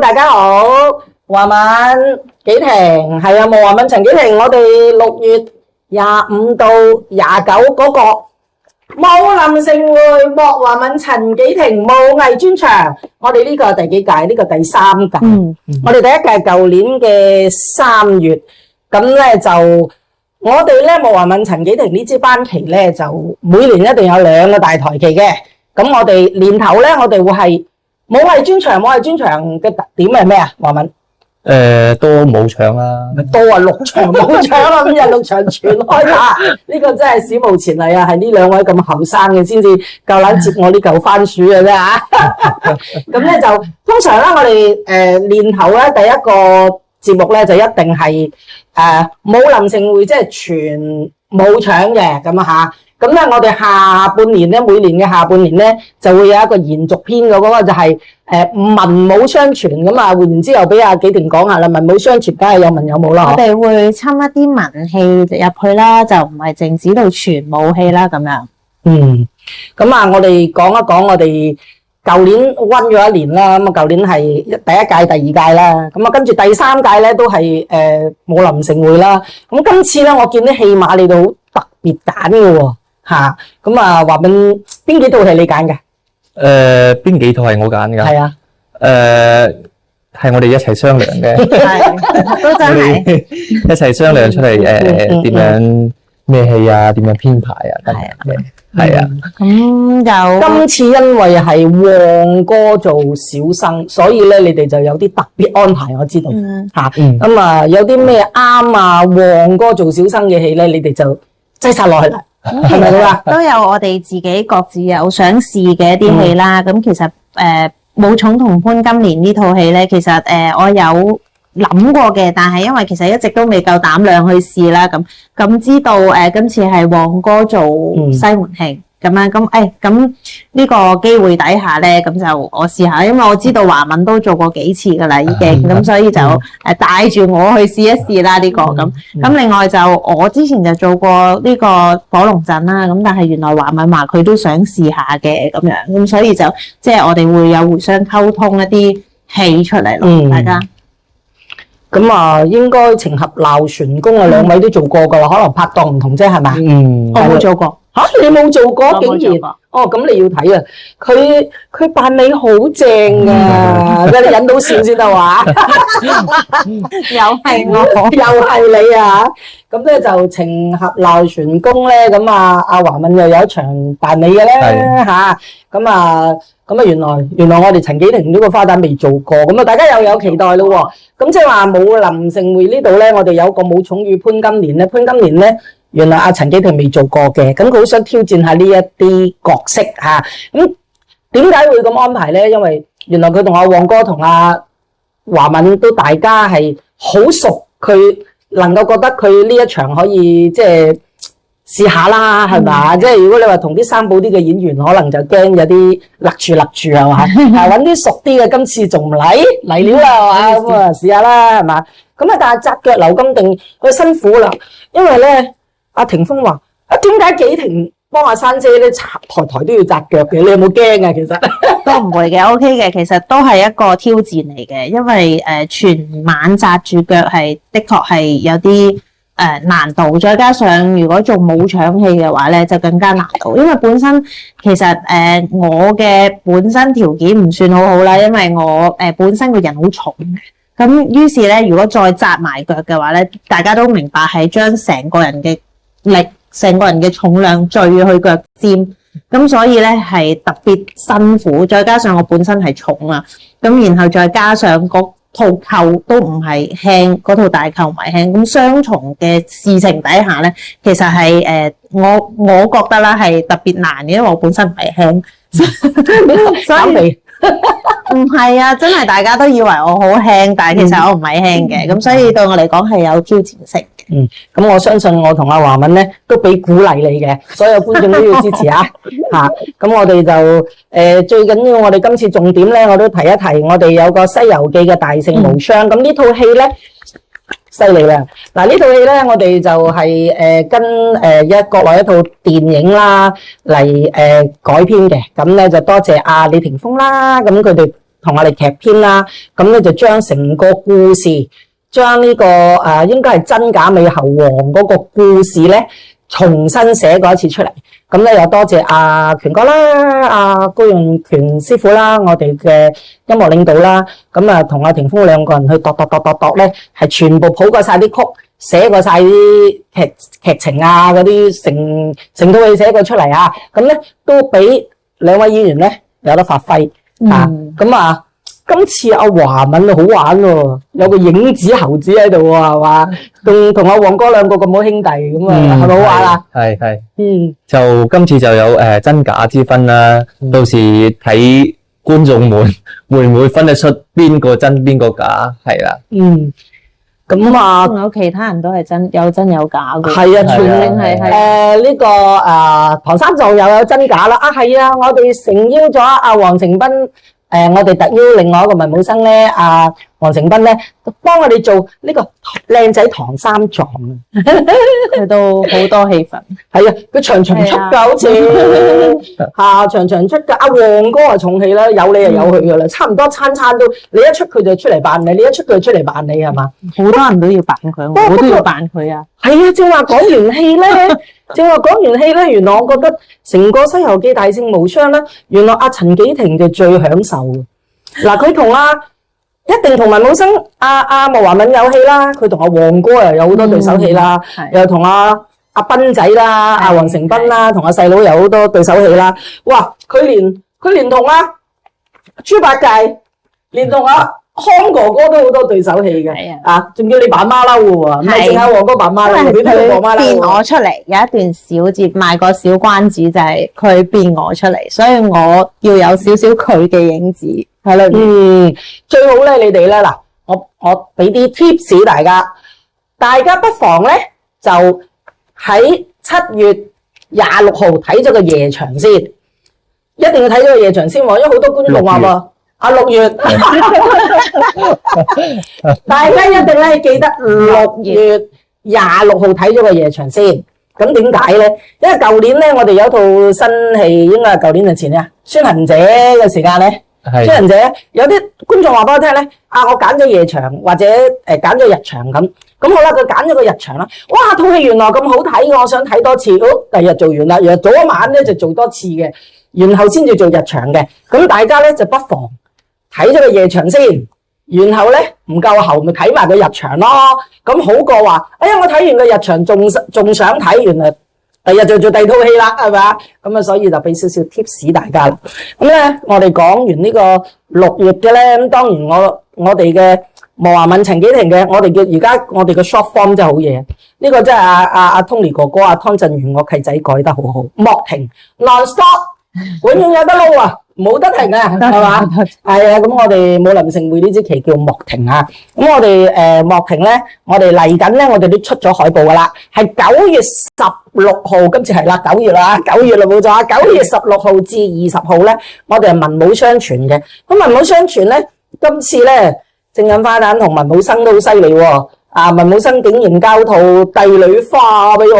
大家好，華文紀婷係啊，無華文陳紀婷，我哋6月25到29嗰個武林盛會莫華文陳紀婷武藝專場，我哋呢個第幾屆？呢個第3屆。我哋第一屆舊年嘅3月，咁咧就我哋咧莫華文陳紀婷呢支班旗咧就每年一定有2個大台旗嘅。咁我哋年頭咧，我哋會係武藝專場。武藝專場嘅特點係咩啊？華文？都冇搶啦，多啊6場冇搶啦，5日6場全開打，呢個真係史無前例啊！係呢2位咁後生嘅先至夠膽接我呢嚿番薯嘅啫嚇。咁咧就通常咧，我哋年頭咧第一個節目咧就一定係武林盛會，即係全武場嘅咁啊嚇。咁咧，我哋下半年咧，每年嘅下半年咧，就會有一個延續篇嘅，嗰個就係文武雙全咁啊。換言之，又俾阿紀婷講下啦，文武雙全，梗係有文有武啦。我哋會摻一啲文戲入去啦，就唔係淨止到全武戲啦咁樣。咁啊，我哋講一講我哋舊年温咗1年啦，咁啊，舊年係第一屆、第2屆啦，咁啊，跟住第3屆咧都係武林盛會啦。咁今次咧，我見啲戲碼你都好特別揀嘅喎。嚇，咁啊，華文邊幾套係你揀嘅？邊幾套係我揀㗎？係啊，係我哋一齊商量嘅，係都真係一齊商量出嚟點樣咩戲啊，點樣編排啊，係啊。咁就今次因為係旺哥做小生，所以咧你哋就有啲特別安排，我知道嚇。咁啊，有啲咩啱啊旺哥做小生嘅戲咧，你哋就擠晒落去啦。係咪啊？都有我哋自己各自有想試嘅一啲戲啦。咁其實武松同潘金蓮呢套戲咧，其實我有諗過嘅，但係因為其實一直都未夠膽量去試啦。咁知道今次係旺哥做西門慶咁樣，咁呢個機會底下咧，咁就我試下，因為我知道華文都做過幾次噶啦已經，咁所以就帶住我去試一試啦呢個咁。咁另外就我之前就做過呢個火龍陣啦，咁但係原來華文話佢都想試下嘅咁樣，咁所以就即係我哋會有互相溝通一啲戲出嚟咯，大家。咁啊，應該情合鬧船工啊，2位都做過噶啦，可能拍檔唔同啫，係嘛？我冇做過。嚇！你冇做過，我冇竟然做過哦，咁你要睇啊！佢扮你好正噶，俾你引到笑先得話。又係我，又係你啊！咁咧就情合鬧船工咧，咁啊，阿華文又有一場扮你嘅咧嚇。咁啊，原來我哋陳紀婷呢個花旦未做過，咁啊，大家又有期待咯喎。咁即係話武林盛會呢度咧，我哋有個武松與潘金蓮咧，潘金蓮咧。原來阿陳紀婷未做過嘅，咁佢好想挑戰下呢一啲角色嚇。咁點解會咁安排咧？因為原來佢同阿旺哥同阿華文都大家係好熟，佢能夠覺得佢呢一場可以即係試下啦，係嘛？即係如果你話同啲生保啲嘅演員，可能就驚有啲勒住係嘛？揾啲熟啲嘅，今次仲唔嚟料啦係嘛？咁啊試下啦係嘛？咁啊但係紮腳劉金定佢辛苦啦，因為咧。阿霆鋒話：點解紀婷幫阿珊姐咧台都要紮腳嘅？你有冇驚啊？其實都唔會嘅 ，OK 嘅。其實都係一個挑戰嚟嘅，因為全晚紮住腳係的確係有啲難度，再加上如果做武場戲嘅話咧，就更加難度。因為本身其實我嘅本身條件唔算好好啦，因為我本身個人好重嘅。咁於是咧，如果再紮埋腳嘅話咧，大家都明白係將成個人嘅成個人嘅重量墜去腳尖，咁所以咧係特別辛苦，再加上我本身係重啊，咁然後再加上嗰套扣都唔係輕，嗰套大扣唔係輕，咁雙重嘅事情底下咧，其實係我覺得啦係特別難嘅，因為我本身唔係輕，所以唔係啊，真係大家都以為我好輕，但係其實我唔係輕嘅，咁所以對我嚟講係有挑戰性。咁我相信我同阿華文咧都俾鼓勵你嘅，所有觀眾都要支持啊！咁我哋就最緊要我哋今次重點咧，我都提一提，我哋有個《西遊記》嘅大聖無雙，咁呢套戲咧犀利啦！嗱呢套戲咧，我哋就係跟國內一套電影啦嚟改編嘅，咁咧就多謝阿李霆鋒啦，咁佢哋同我哋劇編啦，咁咧就將成個故事，將呢個應該係真假美猴王嗰個故事咧，重新寫過一次出嚟。咁咧又多謝阿權哥啦，阿高潤權師傅啦，我哋嘅音樂領導啦，咁啊同阿霆鋒兩個人去度咧，係全部譜過晒啲曲，寫過晒啲劇情啊，嗰啲成套戲寫過出嚟啊，咁咧都俾兩位演員咧有得發揮啊，咁啊。今次阿華敏好玩喎，有個影子猴子喺度喎，係嘛？同阿黃哥兩個咁好兄弟咁啊，係咪好玩啊？係，就今次就有真假之分啦，到時睇觀眾們會唔會分得出邊個真邊個假？係啦。咁啊，仲有其他人都係真有假嘅。係啊，全係呢個唐三藏又有真假啦。係啊，我哋誠邀咗阿黃成斌。我哋特邀另外一個文武生咧，阿黃成斌咧，幫我哋做呢個靚仔唐三藏啊！佢都好多戲份。係啊，佢場場出㗎，好似場場出㗎。阿黃哥啊，重戲啦，有你就有佢㗎啦，差唔多餐都你一出佢就出嚟扮你，你一出佢就出嚟扮你，係嘛？好多人都要扮佢，我都要扮佢啊！係啊，正話講完戲咧，原來我覺得成個《西遊記》大聖無雙咧，原來阿陳紀婷就最享受嘅。嗱，佢同一定同文武生阿莫華敏有戲啦，佢同阿黃哥又有好多對手戲啦，又同阿斌仔啦、阿黃成斌啦，同阿細佬有好多對手戲啦。哇！佢連同阿豬八戒，連同阿康哥哥都好多對手戲嘅，仲叫你扮馬騮喎，唔係淨係黃哥扮馬騮，佢變我出嚟，有一段小節賣個小關子，就係佢變我出嚟，所以我要有少少佢嘅影子喺裏面。最好咧，你哋咧嗱，我俾啲 tips 大家不妨咧就喺7月26號睇咗個夜場先，一定要睇咗個夜場先喎，因為好多觀眾話喎。6月，大家一定咧記得6月26號睇咗個夜場先。咁點解咧？因為舊年咧，我哋有套新戲，應該係舊年定前年啊，孫行者嘅時間咧，孫行者有啲觀眾話俾我聽咧，我揀咗夜場或者揀咗日場咁。咁好啦，佢揀咗個日場啦。哇，套戲原來咁好睇，我想睇多次。第日做完啦，然後早一晚咧就做多次嘅，然後先至做日場嘅。咁大家咧就不妨睇咗個夜場先，然後咧唔夠喉咪睇埋個日場咯。咁好過話，哎呀我睇完個日場仲想睇，原來第日就做第二套戲啦，係咪啊？咁啊，所以就俾少少 tips 大家啦。咁咧，我哋講完呢個6月嘅咧，咁當然我哋嘅莫華敏、陳紀婷嘅，我哋嘅而家我哋嘅 short form 真係好嘢。呢個真係阿 Tony 哥哥、湯鎮元我契仔改得好好，莫停 non-stop， 永遠有得撈啊！冇得停啊，係嘛？係啊，咁我哋武林盛會呢支旗叫莫停啊。咁我哋莫停咧，我哋嚟緊咧，我哋都出咗海報噶啦，係9月16號，今次係啦，9月啦冇錯啊，9月16號至20號咧，我哋係文武雙全嘅。咁文武雙全咧，今次咧正印花旦同文武生都好犀利喎。文武生竟然交套帝女花俾我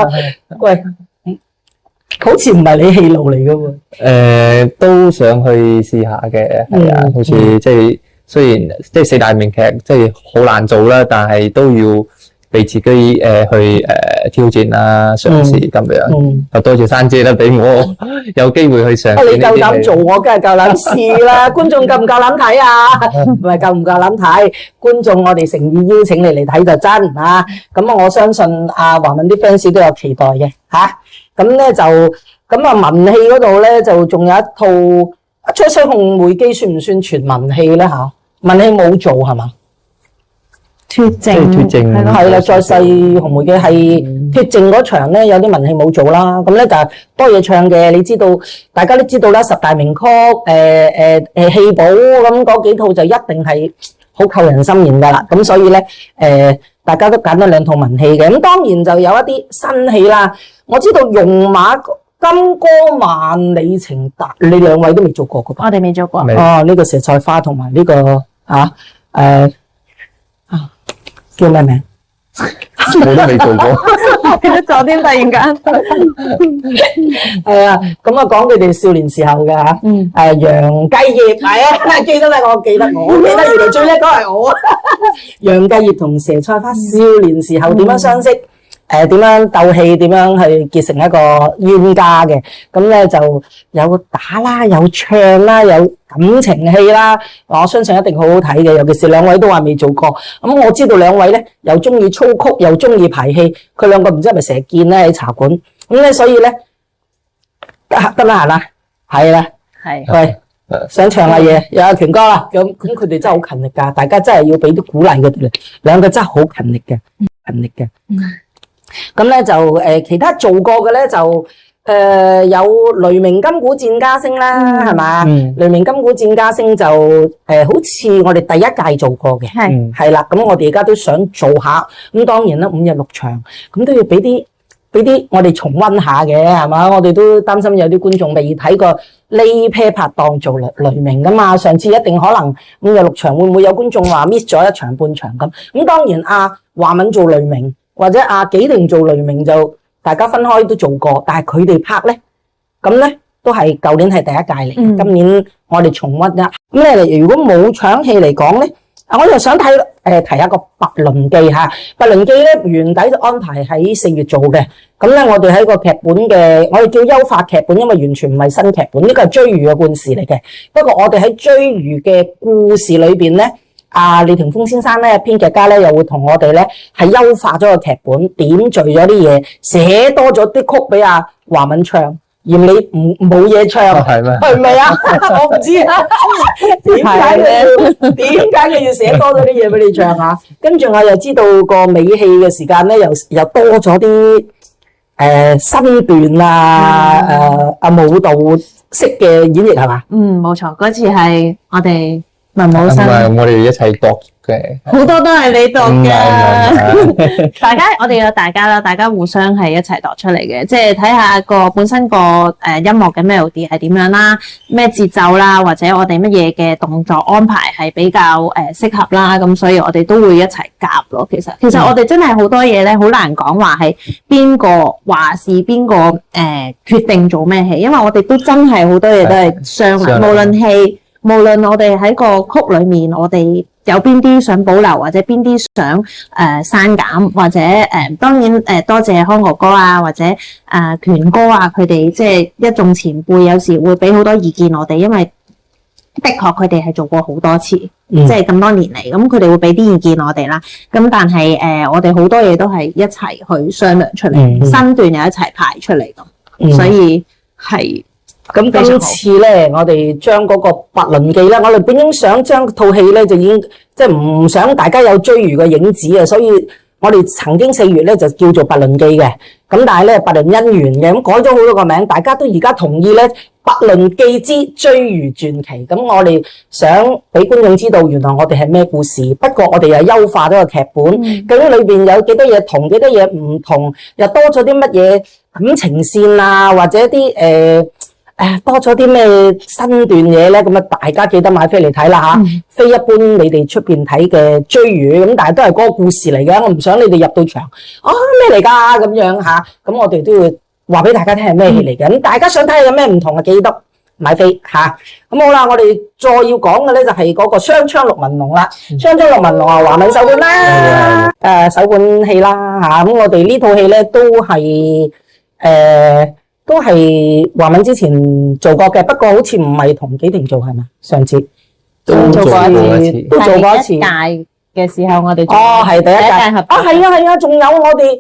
喎，喂！好似唔係你戲路嚟噶喎。都想去試下嘅，係啊，好似即係雖然即係4大名劇，即係好難做啦，但係都要俾自己去挑戰啦，嘗試咁樣。就多謝珊姐啦，俾我有機會去嘗試。你夠膽做，我梗係夠膽試啦。觀眾夠唔夠膽睇啊？唔係夠唔夠膽睇？觀眾我哋誠意邀請你嚟睇就真啊。咁啊，我相信華敏啲 fans 都有期待嘅嚇。咁咧就咁啊，文戲嗰度咧就仲有一套《出西紅梅記》，算唔算全文戲咧嚇？文戲冇做係嘛？脫淨係啦，再世紅梅記係脫淨嗰場咧，有啲文戲冇做啦。咁咧就多嘢唱嘅，你知道，大家都知道啦，10大名曲，戲寶咁嗰幾套就一定係好扣人心弦噶啦。咁所以咧，大家都揀咗2套文戲嘅。咁當然就有一啲新戲啦。我知道用馬金戈萬里情達，你2位都未做過㗎吧？我哋未做過。呢個石菜花同埋呢個叫咩名？我都未做過。記得咗添，突然間。係啊，咁啊講佢哋少年時候嘅嚇，楊繼業係啊，記得啦，我記得，原來最叻嗰係我。楊繼業同佘菜花少年時候點樣相識？點樣鬥氣？點樣去結成一個冤家嘅？咁咧就有打啦，有唱啦，有感情戲啦。我相信一定好好睇嘅，尤其是兩位都話未做過。咁我知道兩位咧又中意操曲，又中意排戲。佢兩個唔知係咪成日見咧喺茶館。咁咧所以咧得啦係啦，係啦，係。喂，想唱下嘢，有阿權哥啦。咁佢哋真係好勤力㗎，大家真係要俾啲鼓勵佢哋。兩個真係好勤力嘅，勤力嘅。咁咧就其他做過嘅咧就有雷鳴金鼓戰家聲啦，係嘛？雷鳴金鼓戰家聲就好似我哋第一屆做過嘅，係啦。咁我哋而家都想做下，咁當然啦，5日6場，咁都要俾啲我哋重溫下嘅，係嘛？我哋都擔心有啲觀眾未睇過呢 pair 拍檔做雷鳴噶嘛。上次一定可能5日6場，會唔會有觀眾話 miss 咗一場半場咁？咁當然華敏做雷鳴。或者紀婷做雷鳴就大家分開都做過，但係佢哋拍咧，咁咧都係舊年係第一屆嚟，今年我哋重溫啦。咁咧，如果冇搶戲嚟講咧，我又想提下個白麟記嚇。白麟記咧原底就安排喺4月做嘅，咁咧我哋喺個劇本嘅，我哋叫優化劇本，因為完全唔係新劇本，呢個係追魚嘅故事嚟嘅。不過我哋喺追魚嘅故事裏邊咧。李霆鋒先生咧，編劇家咧，又會同我哋咧係優化咗個劇本，點綴咗啲嘢，寫多咗啲曲俾華敏唱，嫌你冇嘢唱，係咩？係咪啊？我唔知啊，點解佢要寫多咗啲嘢俾你唱啊？跟住我又知道個尾戲嘅時間咧，又多咗啲身段啊，舞蹈式嘅演繹係嘛？冇錯，嗰次係我哋。文武生，我哋一齊度嘅，好多都係你度嘅。我哋有大家啦，大家互相係一齊度出嚟嘅，即係睇下個本身個音樂嘅 melody 係點樣啦，咩節奏啦，或者我哋乜嘢嘅動作安排係比較適合啦，咁所以我哋都會一齊夾咯。其實我哋真係好多嘢咧，好難講話係邊個話事，邊個決定做咩戲，因為我哋都真係好多嘢都係商量，無論戲。無論我哋喺個曲裏面，我哋有邊啲想保留，或者邊啲想刪減，或者當然多謝康哥哥啊，或者權哥啊，佢哋即係一眾前輩，有時會俾好多意見我哋，因為的確佢哋係做過好多次，即係咁多年嚟，咁佢哋會俾啲意見我哋啦。咁但係我哋好多嘢都係一齊去商量出嚟，身段又一齊排出嚟咁，所以係。咁今次咧，我哋將嗰個白麟記咧，我哋本應想將套戲咧就已經即係唔想大家有追魚嘅影子啊，所以我哋曾經4月咧就叫做白麟記嘅，咁但係咧白麟姻緣嘅，咁改咗好多個名，大家都而家同意咧白麟記之追魚傳奇，咁我哋想俾觀眾知道原來我哋係咩故事，不過我哋又優化咗個劇本，究竟裏邊有幾多嘢同幾多嘢唔同，又多咗啲乜嘢感情線啊，或者啲多咗啲咩身段嘢咧？咁啊，大家記得買飛嚟睇啦嚇！非一般你哋出邊睇嘅追魚咁，但係都係嗰個故事嚟嘅。我唔想你哋入到場咩嚟㗎咁樣嚇。咁我哋都要話俾大家聽係咩戲嚟嘅。咁大家想睇有咩唔同嘅，記得買飛嚇。咁好啦，我哋再要講嘅咧就係嗰個雙槍陸文龍啦。雙槍陸文龍華敏首本啦，首本戲啦嚇。咁我哋呢套戲咧都係華敏之前做過嘅，不過好似唔係同紀婷做係嘛？上次都做過一次，都做過一次。第一屆嘅時候我哋係第一屆合係啊，仲有我哋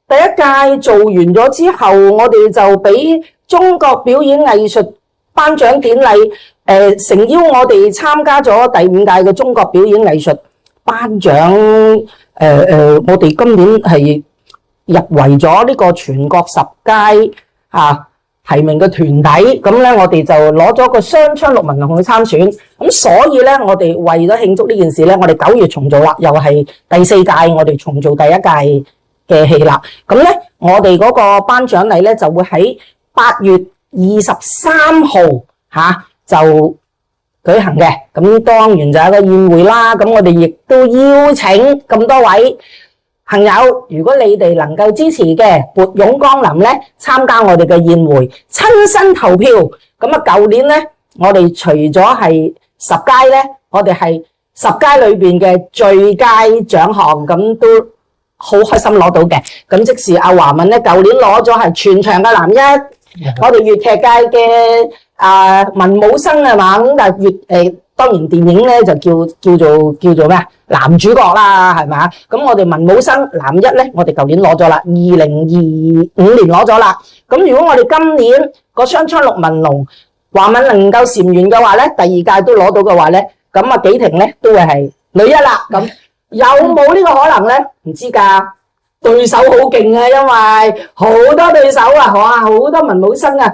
第一屆做完咗之後，我哋就俾中國表演藝術頒獎典禮誠邀我哋參加咗第5屆嘅中國表演藝術頒獎。我哋今年係入圍咗呢個全國10佳提名嘅團體，咁咧我哋就攞咗個雙槍陸文龍去參選，咁所以咧我哋為咗慶祝呢件事咧，我哋9月重做啦，又係第4屆我哋重做第一屆嘅戲啦。咁咧我哋嗰個頒獎禮咧就會喺8月23號就舉行嘅，咁當然就係一個宴會啦。咁我哋亦都邀請咁多位朋友，如果你哋能夠支持嘅，撥冗光臨咧，參加我哋嘅宴會，親身投票。咁啊，舊年咧，我哋除咗係10佳咧，我哋係10佳裏邊嘅最佳獎項，咁都好開心攞到嘅。咁即是阿華文咧，舊年攞咗係全場嘅男一，我哋粵劇界嘅文武生係嘛，咁但係當然電影咧就叫做咩啊？男主角啦，係咪啊？咁我哋文武生男一咧，我哋舊年攞咗啦，2025年攞咗啦。咁如果我哋今年個雙槍陸文龍華文能夠禪完嘅話咧，第2屆都攞到嘅話咧，咁啊紀婷咧都會係女一啦。咁有冇呢個可能咧？唔知㗎。對手好勁啊，因為好多對手啊，哇，好多文武生啊，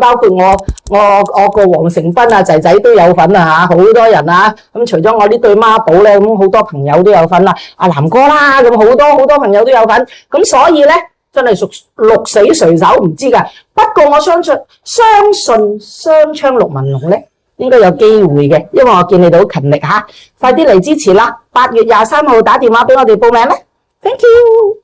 包括我個黃成斌啊仔仔都有份啊，好多人啊，咁除咗我呢對孖寶咧，咁好多朋友都有份啦，阿南哥啦，咁好多朋友都有份，咁所以咧真係屬鹿死誰手唔知㗎，不過我相信雙槍陸文龍咧應該有機會嘅，因為我見你哋好勤力吓，快啲嚟支持啦！8月23號打電話俾我哋報名啦 ，Thank you。